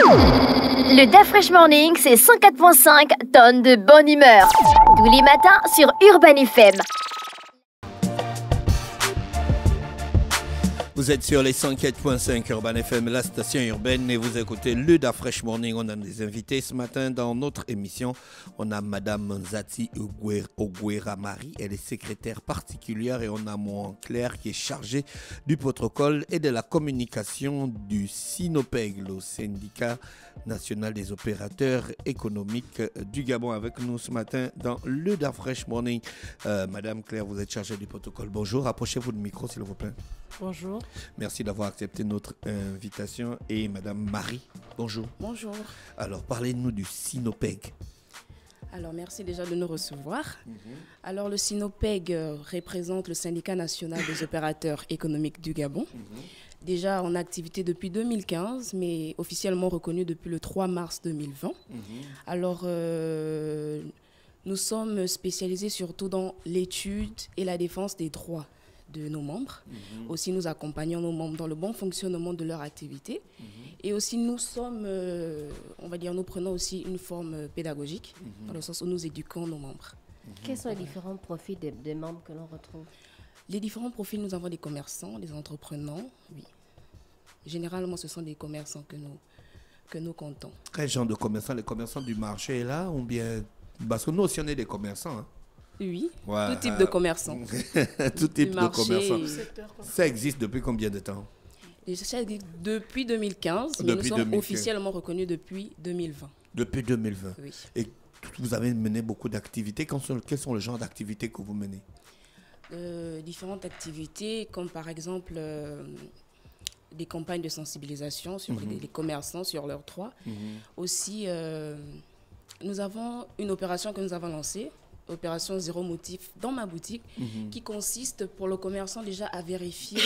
Le DA Fresh Morning, c'est 104.5 tonnes de bonne humeur. Tous les matins sur Urban FM. Vous êtes sur les 104.5 Urban FM, la station urbaine, et vous écoutez le DA Fresh Morning. On a des invités ce matin dans notre émission. On a Madame Nzati Oguera Marie, elle est secrétaire particulière, et on a mon Claire qui est chargé du protocole et de la communication du SINOPEG, le syndicat national des opérateurs économiques du Gabon, avec nous ce matin dans le DA Fresh Morning. Madame Claire, vous êtes chargée du protocole. Bonjour, approchez-vous du micro s'il vous plaît. Bonjour. Merci d'avoir accepté notre invitation. Et Madame Marie, bonjour. Bonjour. Alors, parlez-nous du SINOPEG. Alors, merci déjà de nous recevoir. Alors, le SINOPEG représente le syndicat national des opérateurs économiques du Gabon. Déjà en activité depuis 2015, mais officiellement reconnu depuis le 3 mars 2020. Alors, nous sommes spécialisés surtout dans l'étude et la défense des droits de nos membres. Aussi, nous accompagnons nos membres dans le bon fonctionnement de leur activité. Et aussi, nous sommes, on va dire, nous prenons aussi une forme pédagogique, dans le sens où nous éduquons nos membres. Quels sont les différents profils des membres que l'on retrouve? Les différents profils, nous avons des commerçants, des entrepreneurs, oui. Généralement, ce sont des commerçants que nous comptons. Quel genre de commerçants? Les commerçants du marché là, ou bien... Parce que nous aussi, on est des commerçants. Hein? Oui, Ouais, tout type de commerçants. Tout type de commerçants. Et... Ça existe depuis combien de temps? Ça existe depuis 2015, mais nous sommes officiellement reconnus depuis 2020. Depuis 2020. Oui. Et vous avez mené beaucoup d'activités. Quels sont les genres d'activités que vous menez? Différentes activités, comme par exemple des campagnes de sensibilisation sur les commerçants, sur leurs droits. Aussi, nous avons une opération que nous avons lancée, opération zéro motif dans ma boutique, qui consiste pour le commerçant déjà à vérifier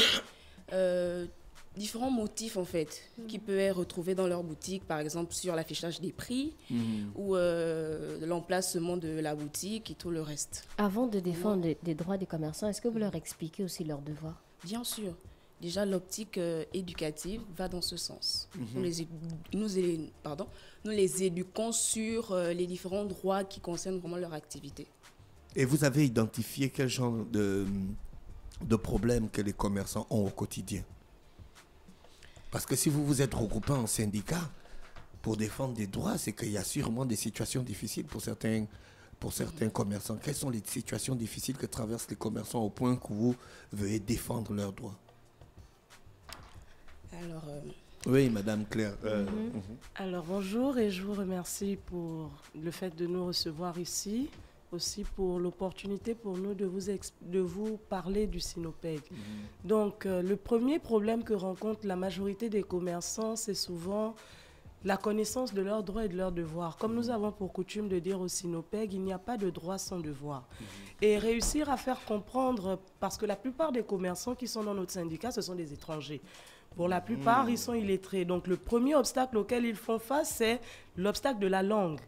différents motifs en fait, qu'ils peuvent retrouver dans leur boutique, par exemple sur l'affichage des prix ou l'emplacement de la boutique et tout le reste. Avant de défendre les droits des commerçants, est-ce que vous leur expliquez aussi leurs devoirs? Bien sûr. Déjà, l'optique éducative va dans ce sens. Nous les éduquons sur les différents droits qui concernent vraiment leur activité. Et vous avez identifié quel genre de problèmes que les commerçants ont au quotidien? Parce que si vous vous êtes regroupés en syndicat pour défendre des droits, c'est qu'il y a sûrement des situations difficiles pour certains commerçants. Quelles sont les situations difficiles que traversent les commerçants au point que vous veuillez défendre leurs droits? Alors, oui, Madame Claire. Alors, bonjour et je vous remercie pour le fait de nous recevoir ici, aussi pour l'opportunité pour nous de vous parler du SINOPEG. Donc, le premier problème que rencontre la majorité des commerçants, c'est souvent la connaissance de leurs droits et de leurs devoirs. Comme nous avons pour coutume de dire au SINOPEG, il n'y a pas de droit sans devoir. Et réussir à faire comprendre, parce que la plupart des commerçants qui sont dans notre syndicat, ce sont des étrangers. Pour la plupart, ils sont illettrés. Donc, le premier obstacle auquel ils font face, c'est l'obstacle de la langue.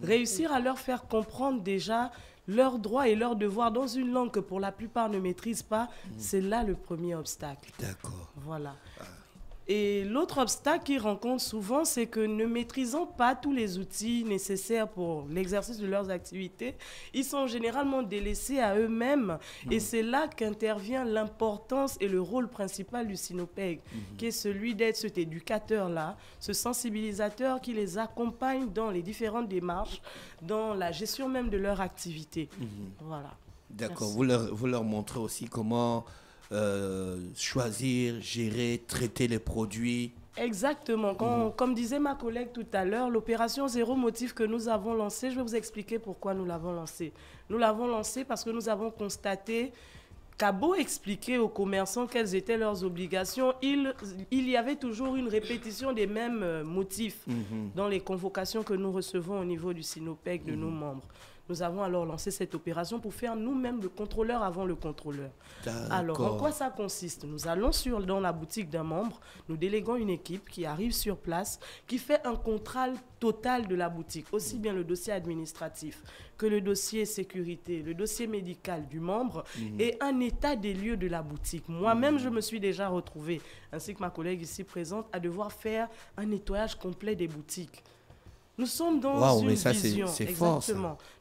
Réussir à leur faire comprendre déjà leurs droits et leurs devoirs dans une langue que pour la plupart ne maîtrisent pas, c'est là le premier obstacle. D'accord. Voilà. Et l'autre obstacle qu'ils rencontrent souvent, c'est que ne maîtrisant pas tous les outils nécessaires pour l'exercice de leurs activités, ils sont généralement délaissés à eux-mêmes. Et c'est là qu'intervient l'importance et le rôle principal du SINOPEG, qui est celui d'être cet éducateur-là, ce sensibilisateur qui les accompagne dans les différentes démarches, dans la gestion même de leur activité. Voilà. D'accord. Vous leur montrez aussi comment... choisir, gérer, traiter les produits. Exactement. Comme disait ma collègue tout à l'heure, l'opération zéro motif que nous avons lancée, je vais vous expliquer pourquoi nous l'avons lancée. Nous l'avons lancée parce que nous avons constaté qu'à beau expliquer aux commerçants quelles étaient leurs obligations, il y avait toujours une répétition des mêmes motifs dans les convocations que nous recevons au niveau du SINOPEG de nos membres. Nous avons alors lancé cette opération pour faire nous-mêmes le contrôleur avant le contrôleur. Alors, en quoi ça consiste? Nous allons dans la boutique d'un membre, nous déléguons une équipe qui arrive sur place, qui fait un contrôle total de la boutique, aussi bien le dossier administratif que le dossier sécurité, le dossier médical du membre et un état des lieux de la boutique. Moi-même, je me suis déjà retrouvée, ainsi que ma collègue ici présente, à devoir faire un nettoyage complet des boutiques. Nous sommes dans une vision. C'est fort, ça.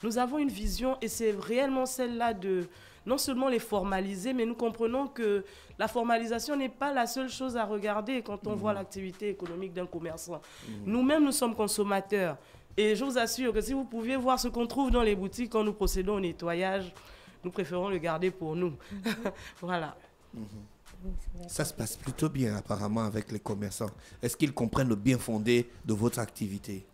Nous avons une vision et c'est réellement celle-là de non seulement les formaliser, mais nous comprenons que la formalisation n'est pas la seule chose à regarder quand on voit l'activité économique d'un commerçant. Nous-mêmes, nous sommes consommateurs. Et je vous assure que si vous pouviez voir ce qu'on trouve dans les boutiques quand nous procédons au nettoyage, nous préférons le garder pour nous. Voilà. Ça se passe plutôt bien apparemment avec les commerçants. Est-ce qu'ils comprennent le bien fondé de votre activité?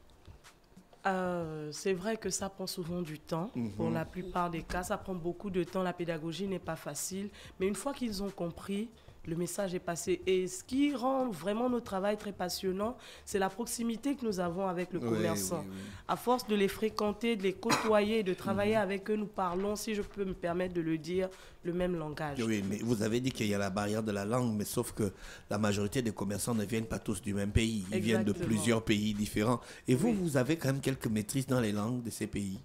C'est vrai que ça prend souvent du temps. Pour la plupart des cas, ça prend beaucoup de temps. La pédagogie n'est pas facile. Mais une fois qu'ils ont compris, le message est passé. Et ce qui rend vraiment notre travail très passionnant, c'est la proximité que nous avons avec le commerçant. Oui. À force de les fréquenter, de les côtoyer, de travailler avec eux, nous parlons, si je peux me permettre de le dire, le même langage. Oui, mais vous avez dit qu'il y a la barrière de la langue, mais sauf que la majorité des commerçants ne viennent pas tous du même pays. Ils viennent de plusieurs pays différents. Et vous, vous avez quand même quelques maîtrises dans les langues de ces pays?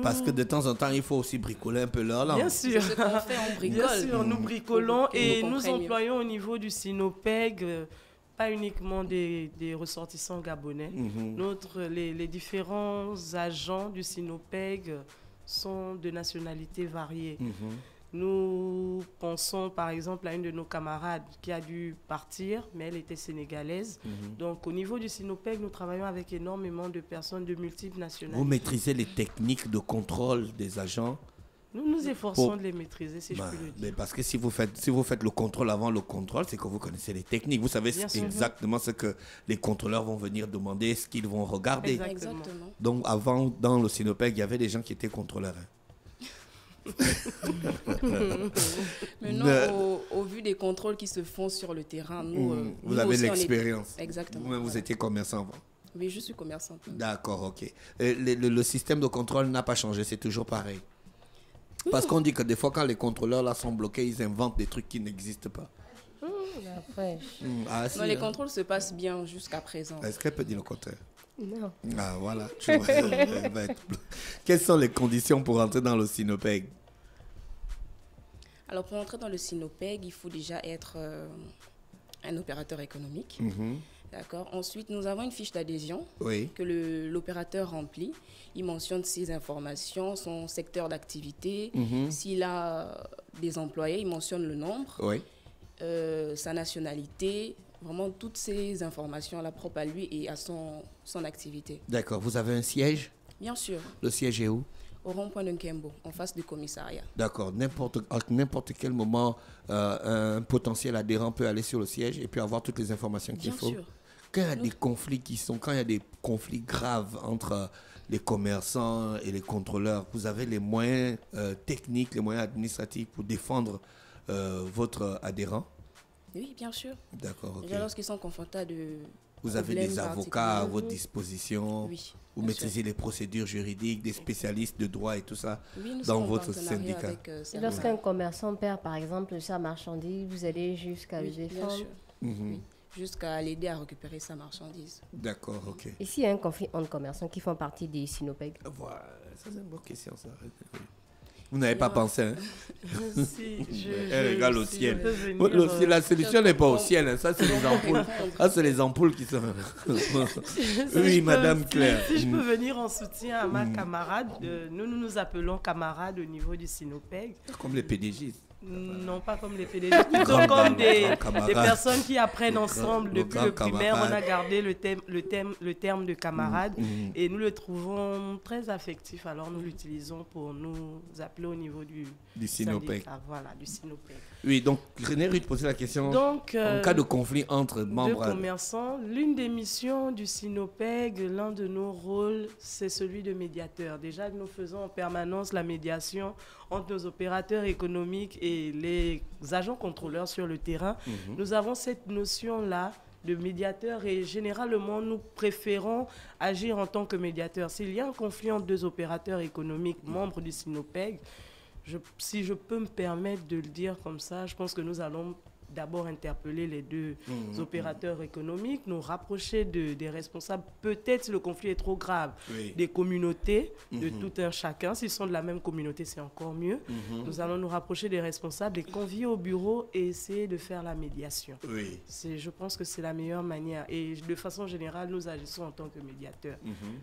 Parce que de temps en temps, il faut aussi bricoler un peu leur langue. Bien sûr, c'est ce qu'on fait, on bricole. Bien sûr, nous bricolons et nous employons au niveau du Sinopeg, pas uniquement des ressortissants gabonais. Les différents agents du Sinopeg sont de nationalités variées. Nous pensons par exemple à une de nos camarades qui a dû partir, mais elle était sénégalaise. Donc au niveau du Sinopeg, nous travaillons avec énormément de personnes de multiples nationalités. Vous maîtrisez les techniques de contrôle des agents? Nous nous efforçons de les maîtriser, si je puis le dire. Mais parce que si vous faites le contrôle avant le contrôle, c'est que vous connaissez les techniques. Vous savez exactement ce que les contrôleurs vont venir demander, ce qu'ils vont regarder. Exactement. Donc avant, dans le Sinopeg, il y avait des gens qui étaient contrôleurs. Mais non, au vu des contrôles qui se font sur le terrain, vous avez l'expérience. Exactement. Vous étiez commerçant avant. Oui, je suis commerçante. D'accord, ok. Le système de contrôle n'a pas changé, c'est toujours pareil. Parce qu'on dit que des fois, quand les contrôleurs là sont bloqués, ils inventent des trucs qui n'existent pas. Non, les contrôles se passent bien jusqu'à présent. Est-ce qu'elle peut dire le contraire? Non. Ah, voilà. Quelles sont les conditions pour entrer dans le Sinopeg? Alors, pour entrer dans le Sinopeg, il faut déjà être un opérateur économique. D'accord. Ensuite, nous avons une fiche d'adhésion que l'opérateur remplit. Il mentionne ses informations, son secteur d'activité. S'il a des employés, il mentionne le nombre, sa nationalité, vraiment toutes ces informations-là propres à lui et à son activité. D'accord. Vous avez un siège? Bien sûr. Le siège est où? Au rond-point de Nkembo, en face du commissariat. D'accord. À n'importe quel moment, un potentiel adhérent peut aller sur le siège et puis avoir toutes les informations qu'il faut. Bien sûr. Quand il y a des conflits quand il y a des conflits graves entre les commerçants et les contrôleurs, vous avez les moyens techniques, les moyens administratifs pour défendre votre adhérent? Oui, bien sûr. D'accord, ok. Déjà, lorsqu'ils sont confrontés à vous avez des avocats à votre disposition? Oui. Vous maîtrisez les procédures juridiques, des spécialistes de droit et tout ça nous dans sommes votre en partenariat syndicat? avec, Lorsqu'un commerçant perd, par exemple, sa marchandise, vous allez jusqu'à le défendre? Bien sûr. Oui. Jusqu'à l'aider à récupérer sa marchandise. D'accord, ok. Et s'il y a un conflit entre commerçants qui font partie des Sinopeg? Voilà, ça c'est une bonne question, ça. Vous n'avez pas pensé, hein? Elle regarde au ciel. La solution n'est pas au ciel, hein. Ça c'est les ampoules. Ça c'est les ampoules qui sont... Oui, Madame Claire. Si je peux venir en soutien à ma camarade, nous appelons camarades au niveau du Sinopeg. Comme les PDG. Non, pas comme les PDG, plutôt comme des personnes qui apprennent ensemble depuis le primaire. On a gardé le terme de camarade et nous le trouvons très affectif. Alors nous l'utilisons pour nous appeler au niveau du Sinopeg. Voilà, du Sinopeg. Oui, donc René Ruth posait la question. Donc, en cas de conflit entre membres... de commerçants, l'une des missions du Sinopeg, l'un de nos rôles, c'est celui de médiateur. Déjà, nous faisons en permanence la médiation entre nos opérateurs économiques et les agents contrôleurs sur le terrain. Nous avons cette notion-là de médiateur et généralement, nous préférons agir en tant que médiateur. S'il y a un conflit entre deux opérateurs économiques membres du Sinopeg, si je peux me permettre de le dire comme ça, je pense que nous allons d'abord interpeller les deux opérateurs économiques, nous rapprocher des responsables, peut-être si le conflit est trop grave, des communautés, de tout un chacun. S'ils sont de la même communauté, c'est encore mieux. Nous allons nous rapprocher des responsables, les convier au bureau et essayer de faire la médiation. Je pense que c'est la meilleure manière. Et de façon générale, nous agissons en tant que médiateurs.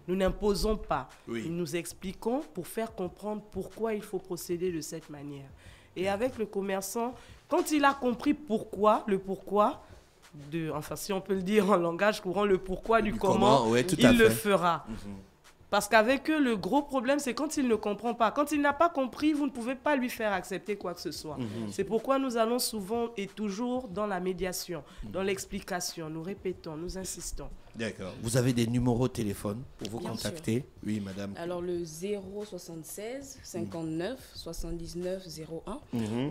Nous n'imposons pas. Nous expliquons pour faire comprendre pourquoi il faut procéder de cette manière. Et avec le commerçant, quand il a compris le pourquoi, enfin si on peut le dire en langage courant, le pourquoi du comment, il le fera. Parce qu'avec eux, le gros problème, c'est quand il ne comprend pas. Quand il n'a pas compris, vous ne pouvez pas lui faire accepter quoi que ce soit. C'est pourquoi nous allons souvent et toujours dans la médiation, dans l'explication. Nous répétons, nous insistons. D'accord. Vous avez des numéros de téléphone pour vous contacter? Sûr. Oui, madame. Alors, le 076 59 79 01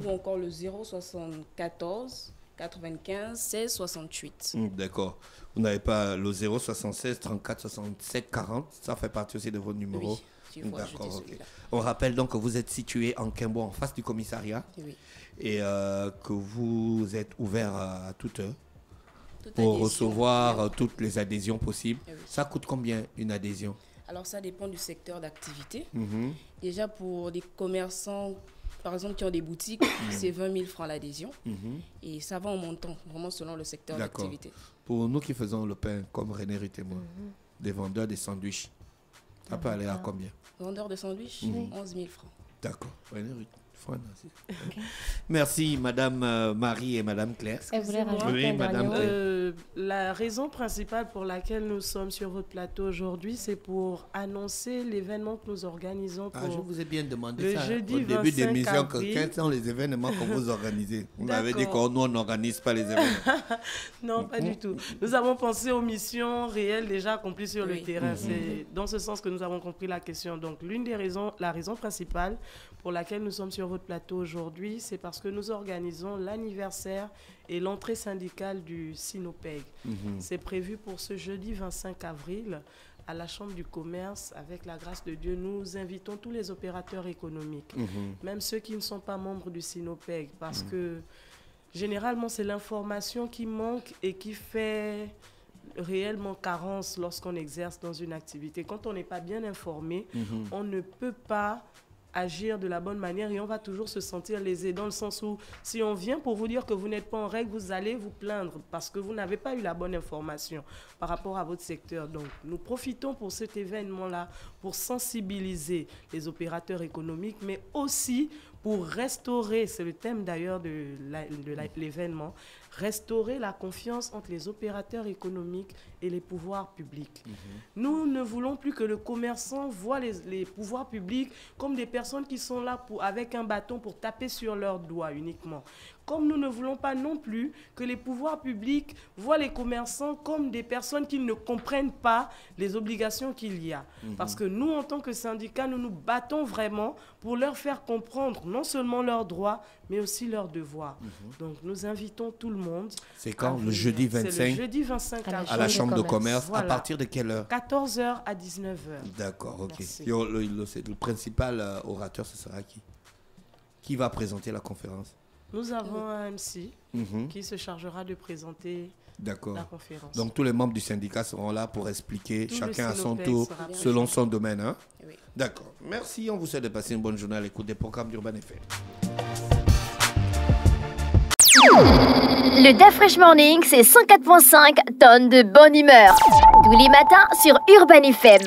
ou encore le 074 95 16 68. D'accord. Vous n'avez pas le 076 34 67 40, ça fait partie aussi de vos numéros? Oui, d'accord. Okay. On rappelle donc que vous êtes situé en Quimbo, en face du commissariat, et que vous êtes ouvert à toute heure pour recevoir toutes les adhésions possibles. Ça coûte combien une adhésion? Alors ça dépend du secteur d'activité. Déjà pour des commerçants, par exemple, qui ont des boutiques, c'est 20 000 francs l'adhésion. Et ça va en montant, vraiment selon le secteur d'activité. Pour nous qui faisons le pain, comme René Ruth et moi, des vendeurs de sandwichs, ça peut aller à combien? Vendeurs de sandwichs, 11 000 francs. D'accord. René Ruth. Merci, Madame Marie et Madame Claire. Elle voulait rajouter la raison principale pour laquelle nous sommes sur votre plateau aujourd'hui, c'est pour annoncer l'événement que nous organisons pour je vous ai bien demandé le ça jeudi au début d'émission. avril. Quels sont les événements que vous organisez? Vous m'avez dit que nous, on n'organise pas les événements. Non, pas du tout. Nous avons pensé aux missions réelles déjà accomplies sur le terrain. C'est dans ce sens que nous avons compris la question. Donc, la raison principale pour laquelle nous sommes sur votre plateau aujourd'hui, c'est parce que nous organisons l'anniversaire et l'entrée syndicale du Sinopeg. C'est prévu pour ce jeudi 25 avril à la Chambre du commerce. Avec la grâce de Dieu, nous invitons tous les opérateurs économiques, même ceux qui ne sont pas membres du Sinopeg, parce que généralement, c'est l'information qui manque et qui fait réellement carence lorsqu'on exerce dans une activité. Quand on n'est pas bien informé, on ne peut pas agir de la bonne manière et on va toujours se sentir lésé, dans le sens où si on vient pour vous dire que vous n'êtes pas en règle, vous allez vous plaindre parce que vous n'avez pas eu la bonne information par rapport à votre secteur. Donc nous profitons pour cet événement-là pour sensibiliser les opérateurs économiques, mais aussi pour restaurer, c'est le thème d'ailleurs de l'événement, restaurer la confiance entre les opérateurs économiques et les pouvoirs publics. Nous ne voulons plus que le commerçant voit les pouvoirs publics comme des personnes qui sont là avec un bâton pour taper sur leurs doigts uniquement. Comme nous ne voulons pas non plus que les pouvoirs publics voient les commerçants comme des personnes qui ne comprennent pas les obligations qu'il y a. Parce que nous, en tant que syndicat, nous nous battons vraiment pour leur faire comprendre non seulement leurs droits, mais aussi leurs devoirs. Donc, nous invitons tout le monde. C'est quand? Le jeudi 25? C'est le jeudi 25 à la Chambre de commerce. Voilà. À partir de quelle heure? 14h à 19h. D'accord, ok. Le principal orateur, ce sera qui? Qui va présenter la conférence? Nous avons un MC qui se chargera de présenter la conférence. Donc tous les membres du syndicat seront là pour expliquer, chacun à son tour, selon son domaine. Hein? Oui. D'accord. Merci, on vous souhaite de passer une bonne journée à l'écoute des programmes d'Urban FM. Le DAF Morning, c'est 104.5 tonnes de bonne humeur. Tous les matins sur Urban FM.